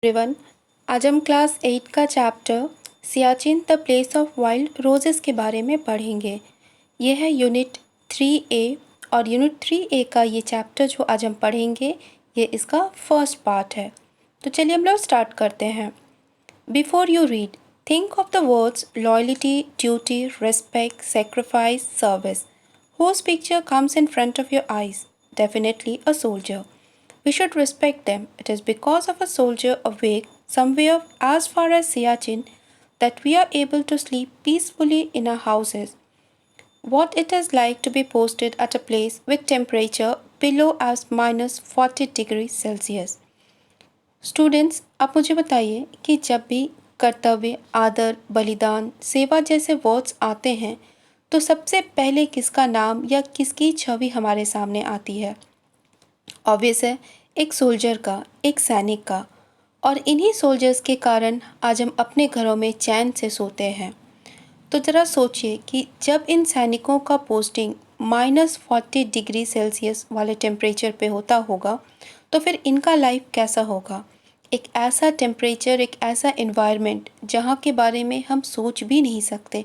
Everyone, आज हम class 8 का chapter Siachen the place of wild roses के बारे में पढ़ेंगे। यह है यूनिट 3A और यूनिट 3A का ये चैप्टर जो आज हम पढ़ेंगे ये इसका फर्स्ट पार्ट है। तो चलिए हम लोग स्टार्ट करते हैं। Before you read, think of the words loyalty, duty, respect, sacrifice, service. Whose picture comes in front of your eyes? Definitely a soldier. We should respect them. It is because of a soldier awake somewhere as far as Siachen that we are able to sleep peacefully in our houses. What it is like to be posted at a place with temperature below as minus 40 degrees Celsius. Students, आप मुझे बताइए कि जब भी कर्तव्य, आदर, बलिदान, सेवा जैसे वर्ड्स आते हैं तो सबसे पहले किसका नाम या किसकी छवि हमारे सामने आती है? ऑब्वियस है, एक सोल्जर का, एक सैनिक का। और इन्हीं सोल्जर्स के कारण आज हम अपने घरों में चैन से सोते हैं। तो ज़रा सोचिए कि जब इन सैनिकों का पोस्टिंग -40 डिग्री सेल्सियस वाले टेम्परेचर पे होता होगा तो फिर इनका लाइफ कैसा होगा। एक ऐसा टेम्परेचर, एक ऐसा एनवायरनमेंट जहाँ के बारे में हम सोच भी नहीं सकते,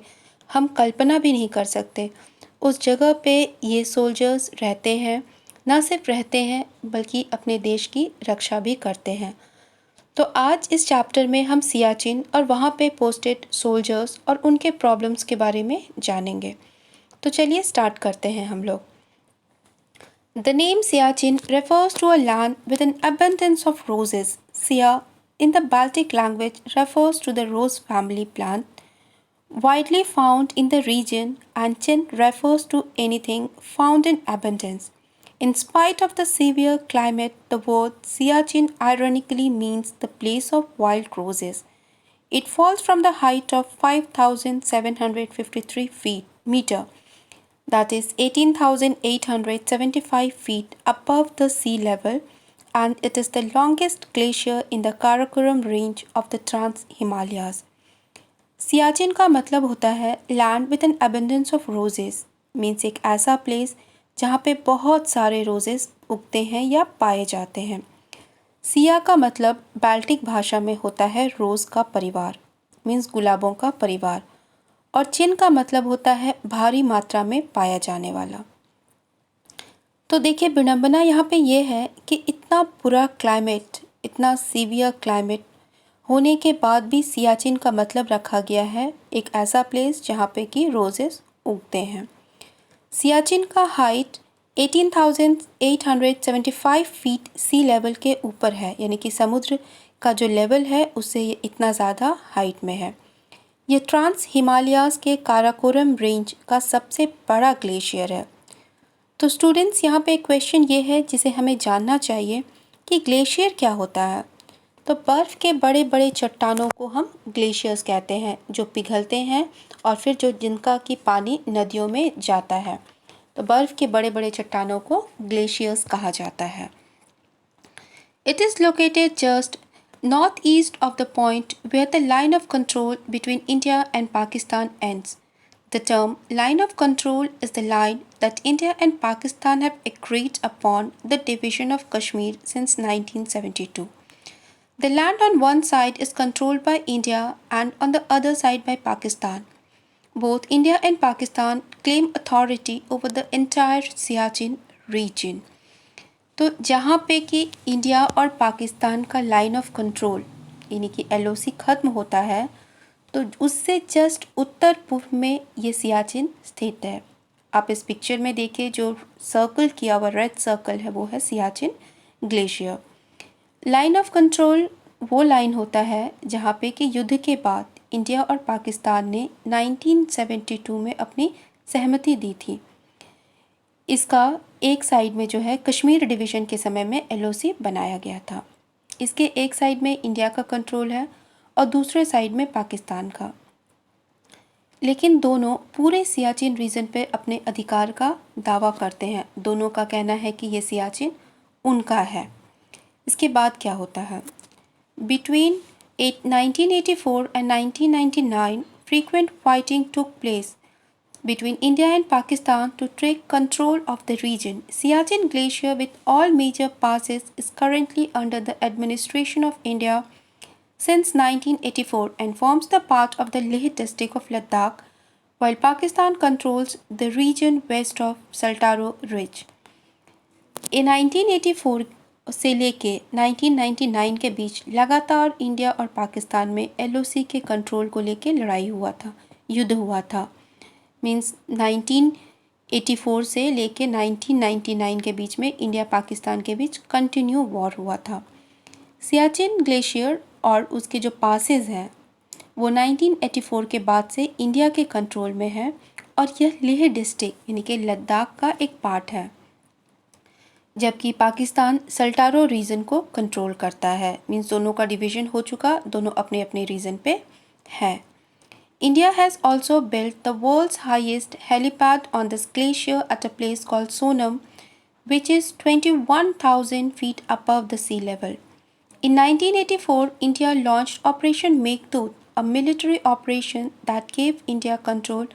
हम कल्पना भी नहीं कर सकते। उस जगह पे ये सोल्जर्स रहते हैं, ना सिर्फ रहते हैं बल्कि अपने देश की रक्षा भी करते हैं। तो आज इस चैप्टर में हम सियाचिन और वहाँ पे पोस्टेड सोल्जर्स और उनके प्रॉब्लम्स के बारे में जानेंगे। तो चलिए स्टार्ट करते हैं हम लोग। The name Siachen refers to a land with an abundance of roses. Sia in the Baltic language refers to the rose family plant widely found in the region, and Chen refers to anything found in abundance. In spite of the severe climate, the word Siachen ironically means the place of wild roses. It falls from the height of 5,753 feet meter, that is 18,875 feet above the sea level, and it is the longest glacier in the Karakoram range of the Trans-Himalayas. Siachen का मतलब होता है land with N abundance of roses, means एक ऐसा place जहाँ पे बहुत सारे रोजेस उगते हैं या पाए जाते हैं। सिया का मतलब बाल्टिक भाषा में होता है रोज़ का परिवार, मीन्स गुलाबों का परिवार, और चिन का मतलब होता है भारी मात्रा में पाया जाने वाला। तो देखिए, विडंबना यहाँ पे ये है कि इतना बुरा क्लाइमेट, इतना सीवियर क्लाइमेट होने के बाद भी सियाचिन का मतलब रखा गया है एक ऐसा प्लेस जहाँ पे कि रोजेस उगते हैं। सियाचिन का हाइट 18,875 फीट सी लेवल के ऊपर है, यानी कि समुद्र का जो लेवल है उससे ये इतना ज़्यादा हाइट में है। ये ट्रांस हिमालयाज़ के काराकोरम रेंज का सबसे बड़ा ग्लेशियर है। तो स्टूडेंट्स, यहाँ पे एक क्वेश्चन ये है जिसे हमें जानना चाहिए कि ग्लेशियर क्या होता है। तो बर्फ़ के बड़े बड़े चट्टानों को हम ग्लेशियर्स कहते हैं, जो पिघलते हैं और फिर जो जिनका कि पानी नदियों में जाता है। तो बर्फ़ के बड़े बड़े चट्टानों को ग्लेशियर्स कहा जाता है। It is located just north east of the point where the line of control between India and Pakistan ends. The term line of control is the line that India and Pakistan have agreed upon the division of Kashmir since 1972. The land on one side is controlled by India and on the other side by Pakistan. Both India and Pakistan claim authority over the entire Siachen region. तो जहाँ पे कि India और पाकिस्तान का line of control यानी कि LOC ख़त्म होता है, तो उससे जस्ट उत्तर पूर्व में ये सियाचिन स्थित है। आप इस पिक्चर में देखिए, जो सर्कल किया हुआ रेड सर्कल है वो है Siachen glacier. Line of control वो लाइन होता है जहाँ पे कि युद्ध के बाद इंडिया और पाकिस्तान ने 1972 में अपनी सहमति दी थी। इसका एक साइड में जो है कश्मीर डिवीज़न के समय में LOC बनाया गया था। इसके एक साइड में इंडिया का कंट्रोल है और दूसरे साइड में पाकिस्तान का। लेकिन दोनों पूरे सियाचिन रीजन पे अपने अधिकार का दावा करते हैं। दोनों का कहना है कि ये सियाचिन उनका है। इसके बाद क्या होता है? Between 1984 and 1999, frequent fighting took place between India and Pakistan to take control of the region. Siachen Glacier, with all major passes, is currently under the administration of India since 1984 and forms the part of the Leh district of Ladakh, while Pakistan controls the region west of Saltaro Ridge. In 1984 से लेके 1999 के बीच लगातार India और पाकिस्तान में LOC के control को लेके लड़ाई हुआ था, युद्ध हुआ था। मीन्स 1984 से लेके 1999 के बीच में इंडिया पाकिस्तान के बीच कंटिन्यू वॉर हुआ था। सियाचिन ग्लेशियर और उसके जो पासेस हैं वो 1984 के बाद से इंडिया के कंट्रोल में है और यह लेह डिस्ट्रिक्ट यानी कि लद्दाख का एक पार्ट है, जबकि पाकिस्तान सल्टारो रीजन को कंट्रोल करता है। मीन्स दोनों का डिवीजन हो चुका, दोनों अपने अपने रीजन पे है। India has also built the world's highest helipad on this glacier at a place called Sonam, which is 21,000 feet above the sea level. In 1984, India launched Operation Meghdoot, a military operation that gave India control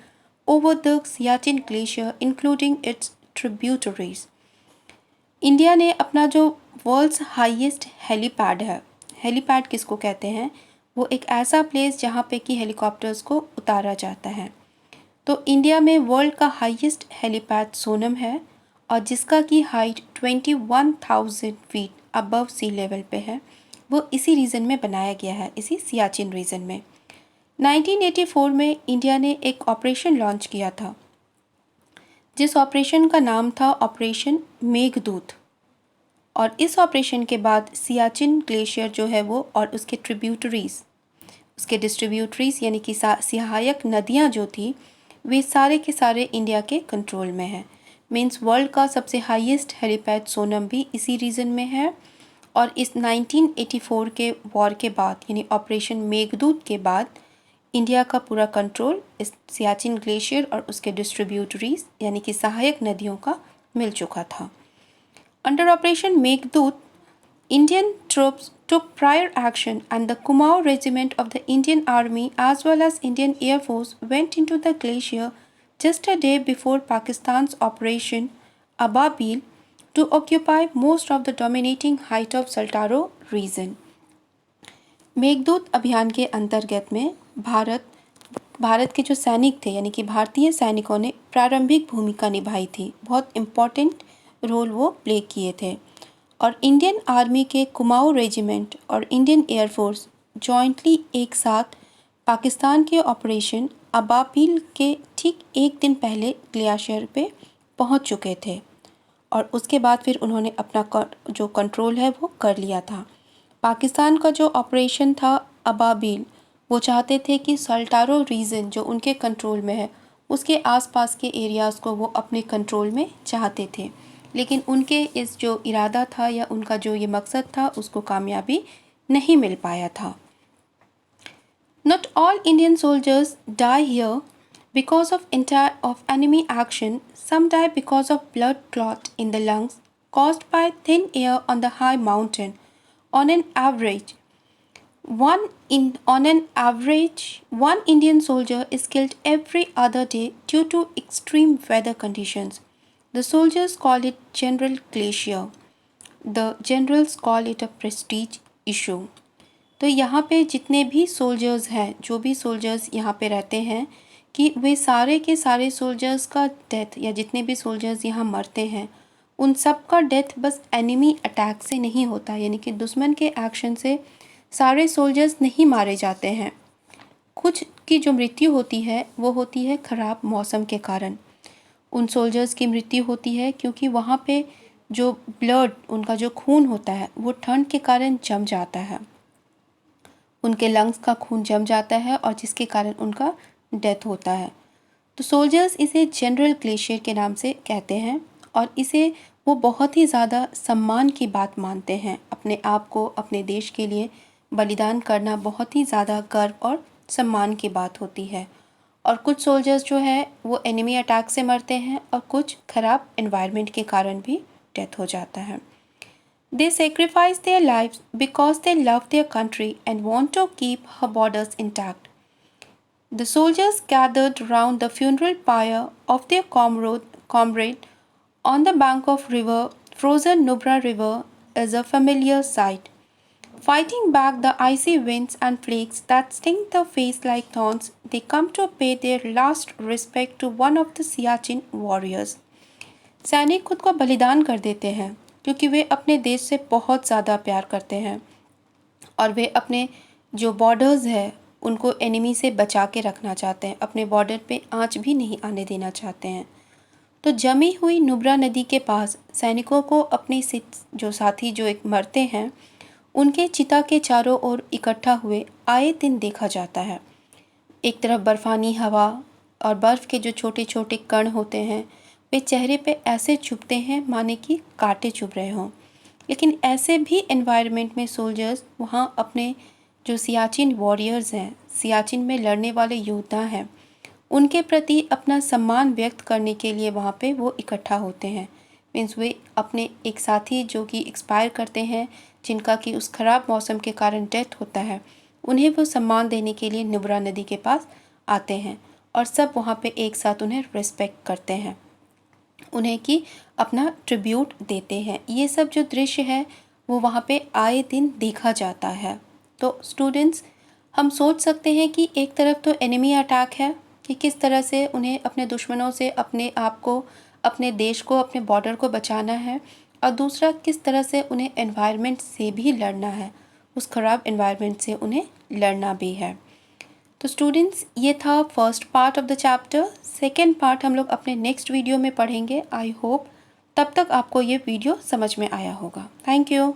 over the Siachen Glacier, including its tributaries. India ने अपना जो world's highest helipad है, helipad किसको कहते हैं, वो एक ऐसा प्लेस जहाँ पे कि हेलीकॉप्टर्स को उतारा जाता है। तो इंडिया में वर्ल्ड का हाईएस्ट हेलीपैड सोनम है और जिसका की height 21,000 feet above sea level पे है। वो इसी रीजन में बनाया गया है, इसी सियाचिन रीजन में। 1984 में इंडिया ने एक ऑपरेशन लॉन्च किया था, जिस ऑपरेशन का नाम था ऑपरेशन मेघदूत। और इस ऑपरेशन के बाद सियाचिन ग्लेशियर जो है वो और उसके डिस्ट्रीब्यूटरीज यानी कि सहायक नदियाँ जो थी, वे सारे के सारे इंडिया के कंट्रोल में हैं। मीन्स वर्ल्ड का सबसे हाईएस्ट हेलीपैड सोनम भी इसी रीजन में है। और इस 1984 के वॉर के बाद यानी ऑपरेशन मेघदूत के बाद इंडिया का पूरा कंट्रोल इस सियाचिन ग्लेशियर और उसके डिस्ट्रीब्यूटरीज यानी कि सहायक नदियों का मिल चुका था। Under operation Meghdoot, Indian troops took prior action and the Kumaon regiment of the Indian Army as well as Indian Air Force went into the glacier just a day before Pakistan's Operation Ababil to occupy most of the dominating height of Saltaro region. Meghdoot अभियान के अंतर्गत में भारत के जो सैनिक थे यानी कि भारतीय सैनिकों ने प्रारंभिक भूमिका निभाई थी, बहुत इम्पोर्टेंट रोल वो प्ले किए थे। और इंडियन आर्मी के कुमाऊं रेजिमेंट और इंडियन एयरफोर्स जॉइंटली एक साथ पाकिस्तान के ऑपरेशन अबाबिल के ठीक एक दिन पहले ग्लेशियर पे पहुंच चुके थे और उसके बाद फिर उन्होंने अपना जो कंट्रोल है वो कर लिया था। पाकिस्तान का जो ऑपरेशन था अबाबिल, वो चाहते थे कि सल्टारो रीजन जो उनके कंट्रोल में है उसके आसपास के एरियाज़ को वो अपने कंट्रोल में चाहते थे, लेकिन उनके इस जो इरादा था या उनका जो ये मकसद था उसको कामयाबी नहीं मिल पाया था। Not all Indian soldiers die here because of enemy action. Some die because of blood clot in the lungs caused by thin air on the high mountain. On an average, one Indian soldier is killed every other day due to extreme weather conditions. The soldiers call it General Glacier. The generals call it a prestige issue. तो यहाँ पे जितने भी soldiers हैं, जो भी soldiers यहाँ पे रहते हैं, कि वे सारे के सारे सोल्जर्स का डेथ या जितने भी सोल्जर्स यहाँ मरते हैं उन सब का डेथ बस एनिमी अटैक से नहीं होता, यानी कि दुश्मन के एक्शन से सारे सोल्जर्स नहीं मारे जाते हैं। कुछ की जो मृत्यु होती है वो होती है ख़राब मौसम के कारण। उन सोल्जर्स की मृत्यु होती है क्योंकि वहाँ पे जो ब्लड, उनका जो खून होता है वो ठंड के कारण जम जाता है, उनके लंग्स का खून जम जाता है और जिसके कारण उनका डेथ होता है। तो सोल्जर्स इसे जनरल ग्लेशियर के नाम से कहते हैं और इसे वो बहुत ही ज़्यादा सम्मान की बात मानते हैं। अपने आप को अपने देश के लिए बलिदान करना बहुत ही ज़्यादा गर्व और सम्मान की बात होती है। और कुछ सोल्जर्स जो है वो एनिमी अटैक से मरते हैं और कुछ ख़राब एनवायरनमेंट के कारण भी डेथ हो जाता है। They sacrifice their lives because they love their country and want to keep her borders intact. The soldiers gathered round the funeral pyre of their comrade on the bank of river, frozen Nubra River is a familiar sight. Fighting back the icy winds and flakes that sting the face like thorns, they come to pay their last respect to one of the Siachen warriors. सैनिक खुद को बलिदान कर देते हैं क्योंकि वे अपने देश से बहुत ज़्यादा प्यार करते हैं और वे अपने जो बॉर्डर्स है उनको एनिमी से बचा के रखना चाहते हैं, अपने बॉर्डर पे आँच भी नहीं आने देना चाहते हैं। तो जमी हुई नुब्रा नदी के पास सैनिकों को अपने जो साथी जो एक मरते हैं उनके चिता के चारों ओर इकट्ठा हुए आए दिन देखा जाता है। एक तरफ बर्फानी हवा और बर्फ़ के जो छोटे छोटे कण होते हैं वे चेहरे पे ऐसे चुभते हैं माने कि कांटे चुभ रहे हों। लेकिन ऐसे भी एनवायरनमेंट में सोल्जर्स वहाँ अपने जो सियाचिन वॉरियर्स हैं, सियाचिन में लड़ने वाले योद्धा हैं, उनके प्रति अपना सम्मान व्यक्त करने के लिए वहाँ पे वो इकट्ठा होते हैं। मीन्स वे अपने एक साथी जो कि एक्सपायर करते हैं, जिनका कि उस ख़राब मौसम के कारण डेथ होता है, उन्हें वो सम्मान देने के लिए नुब्रा नदी के पास आते हैं और सब वहाँ पे एक साथ उन्हें रिस्पेक्ट करते हैं, उन्हें कि अपना ट्रिब्यूट देते हैं। ये सब जो दृश्य है वो वहाँ पे आए दिन देखा जाता है। तो स्टूडेंट्स, हम सोच सकते हैं कि एक तरफ तो एनिमी अटैक है कि किस तरह से उन्हें अपने दुश्मनों से अपने आप को, अपने देश को, अपने बॉर्डर को बचाना है, और दूसरा किस तरह से उन्हें एनवायरनमेंट से भी लड़ना है, उस ख़राब एनवायरनमेंट से उन्हें लड़ना भी है। तो स्टूडेंट्स, ये था first part of the chapter. Second part हम लोग अपने नेक्स्ट वीडियो में पढ़ेंगे। आई होप तब तक आपको ये वीडियो समझ में आया होगा। Thank you.